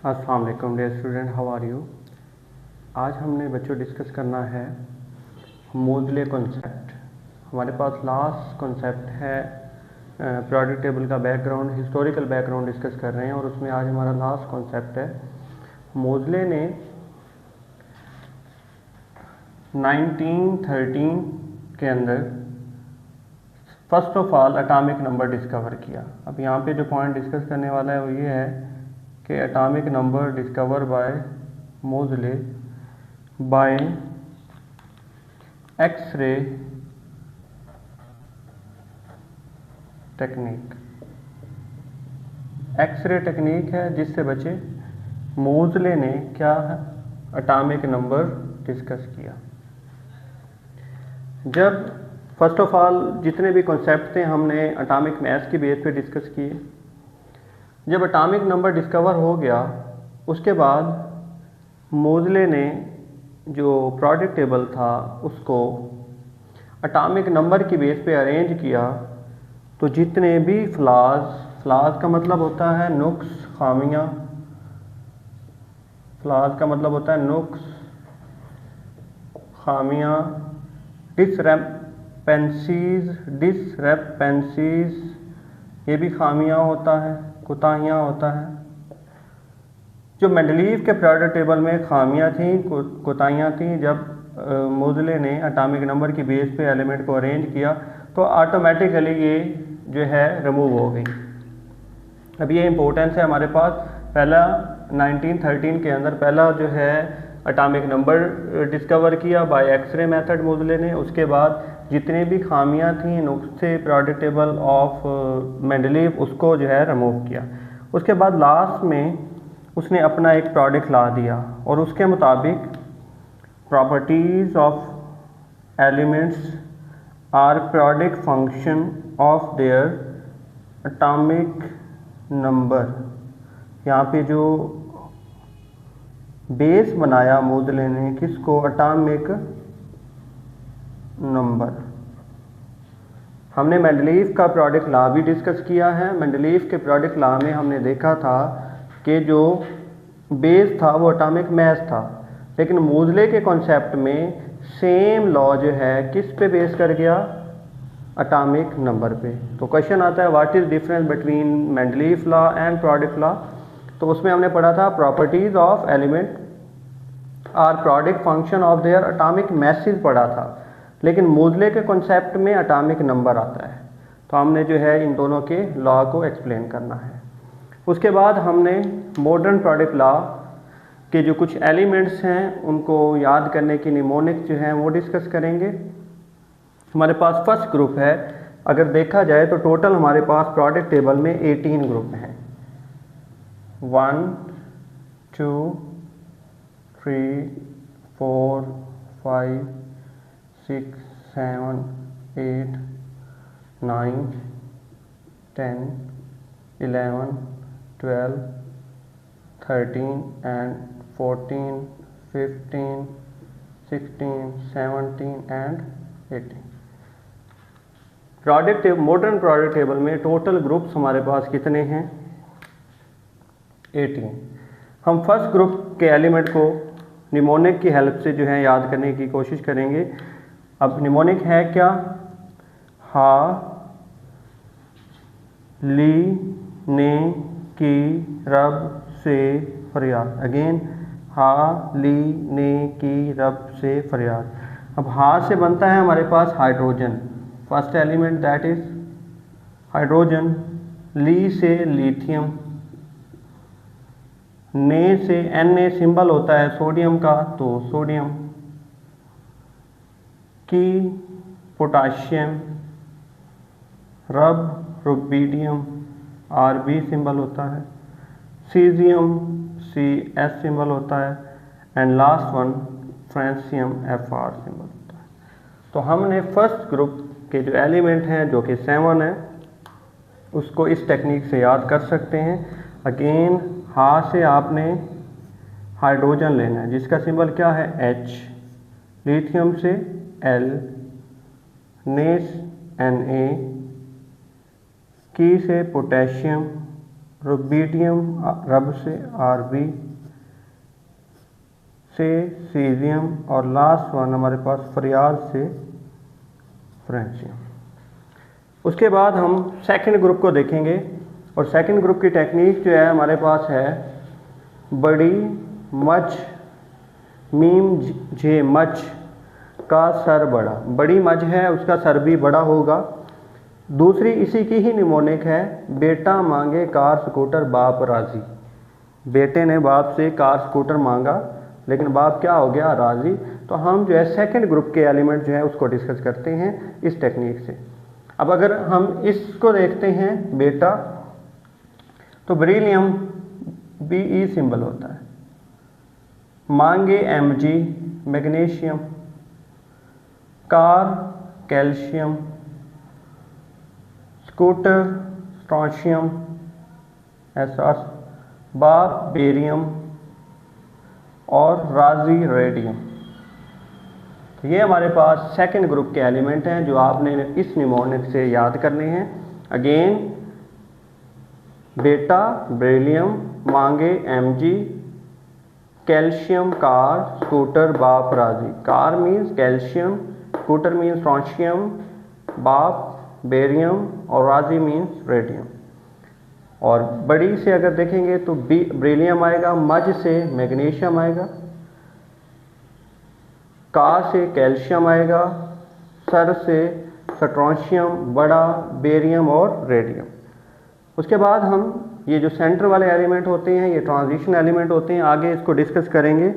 अस्सलाम वालेकुम dear student, how are you. आज हमने बच्चों डिस्कस करना है मोजले कॉन्सेप्ट। हमारे पास लास्ट कॉन्सेप्ट है प्रोडक्ट टेबल का बैकग्राउंड, हिस्टोरिकल बैकग्राउंड डिस्कस कर रहे हैं और उसमें आज हमारा लास्ट कॉन्सेप्ट है। मोजले ने 1913 के अंदर first of all atomic number discover किया। अब यहाँ पे जो पॉइंट डिस्कस करने वाला है वो ये है कि atomic number discover by Moseley by x-ray technique. X-ray technique है जिससे बचे मोजले ने क्या है एटॉमिक नंबर डिस्कस किया। जब फर्स्ट ऑफ ऑल जितने भी कॉन्सेप्ट थे हमने एटॉमिक मास की बेस पे डिस्कस किए। जब एटॉमिक नंबर डिस्कवर हो गया उसके बाद मोजले ने जो प्रोडक्ट टेबल था उसको एटॉमिक नंबर की बेस पे अरेंज किया। तो जितने भी फ्लाज का मतलब होता है नुक्स, खामियां। फ्लाज का मतलब होता है नुक्स, खामियां, डिसरेपेंसीज, ये भी खामियां होता है, कोताहियाँ होता है। जो मेंडलीव के प्रोडक्ट टेबल में खामियां थी, कोताहियाँ थी, जब मोजले ने एटॉमिक नंबर की बेस पे एलिमेंट को अरेंज किया तो ऑटोमेटिकली ये जो है रिमूव हो गई। अब ये इम्पोर्टेंस है हमारे पास। पहला 1913 के अंदर पहला जो है एटॉमिक नंबर डिस्कवर किया बाय एक्सरे मेथड मोजले ने। उसके बाद जितने भी खामियां थी नुक्से प्रोडक्ट टेबल ऑफ मेंडलीव उसको जो है रिमूव किया। उसके बाद लास्ट में उसने अपना एक प्रोडक्ट ला दिया और उसके मुताबिक properties of elements are product function of their atomic number. यहाँ पे जो बेस बनाया मोजले ने किसको, एटॉमिक नंबर। हमने मेंडलीव का प्रोडक्ट लॉ भी डिस्कस किया है। मेंडलीव के प्रोडक्ट लॉ में हमने देखा था कि जो बेस था वो एटॉमिक मास था, लेकिन मोजले के कॉन्सेप्ट में सेम लॉ जो है किस पे बेस कर गया, एटॉमिक नंबर पे। तो क्वेश्चन आता है what is difference between Mendeleev law and product law. तो उसमें हमने पढ़ा था properties of element are product function of their atomic message पढ़ा था, लेकिन मोजले के कॉन्सेप्ट में एटॉमिक नंबर आता है। तो हमने जो है इन दोनों के लॉ को एक्सप्लेन करना है। उसके बाद हमने मॉडर्न प्रोडक्ट लॉ के जो कुछ एलिमेंट्स हैं उनको याद करने की निमोनिक जो हैं वो डिस्कस करेंगे। हमारे पास फर्स्ट ग्रुप है। अगर देखा जाए तो टोटल हमारे पास प्रोडक्ट टेबल में 18 ग्रुप हैं। 1 2 3 4 5 6 7 8 9 10 11 12 13 and 14 15 16 17 and 18। Modern product table में टोटल ग्रुप्स हमारे पास कितने हैं, 18। हम फर्स्ट ग्रुप के एलिमेंट को निमोनिक की हेल्प से जो है याद करने की कोशिश करेंगे। अब निमोनिक है क्या, हा, ली, ने, की, रब, से, फरियाद। अगेन हा, ली, ने, की, रब, से, फरियाद। अब हा से बनता है हमारे पास hydrogen, first element that is hydrogen. ली से लिथियम, ने से Na सिंबल होता है सोडियम का तो सोडियम, की पोटाशियम, रब रुबीडियम, Rb सिंबल होता है, सीजियम Cs सिंबल होता है and last one francium Fr symbol होता है। तो हमने फर्स्ट ग्रुप के जो एलिमेंट हैं जो कि 7 है उसको इस टेक्निक से याद कर सकते हैं। अगेन हा से आपने हाइड्रोजन लेना है जिसका सिंबल क्या है H, लिथियम से L, ने Na, की से पोटेशियम, रुबिडियम रब से आरबी से सीजियम और लास्ट वन हमारे पास फरियाज से फ्रेंशियम। उसके बाद हम सेकंड ग्रुप को देखेंगे और सेकंड ग्रुप की टेक्निक जो है हमारे पास है बड़ी मच मीम जे मच का सर बड़ा। बड़ी मच है उसका सर भी बड़ा होगा। दूसरी इसी की ही निमोनिक है बेटा मांगे कार स्कूटर बाप राजी। बेटे ने बाप से कार स्कूटर मांगा लेकिन बाप क्या हो गया, राजी। तो हम जो है सेकंड ग्रुप के एलिमेंट जो है उसको डिस्कस करते हैं इस टेक्निक से। अब अगर हम इसको देखते हैं बेटा, तो बेरिलियम Be सिंबल होता है, मांगे Mg magnesium, car calcium, scooter strontium, SR बाप बेरियम और राजी रेडियम। तो ये हमारे पास सेकंड ग्रुप के एलिमेंट हैं जो आपने इस निमोनिक से याद करने हैं। अगेन बेटा बेरिलियम, मांगे Mg, कैल्शियम कार, स्कूटर बाप राजी। Car means calcium, scooter means strontium, बाप बेरियम और राजी मीन्स रेडियम। और बड़ी से अगर देखेंगे तो बेरिलियम आएगा, मज से मैग्नीशियम आएगा, का से कैल्शियम आएगा, सर से स्ट्रोंशियम, बड़ा बेरियम और रेडियम। उसके बाद हम ये जो सेंटर वाले एलिमेंट होते हैं ये ट्रांजिशन एलिमेंट होते हैं, आगे इसको डिस्कस करेंगे।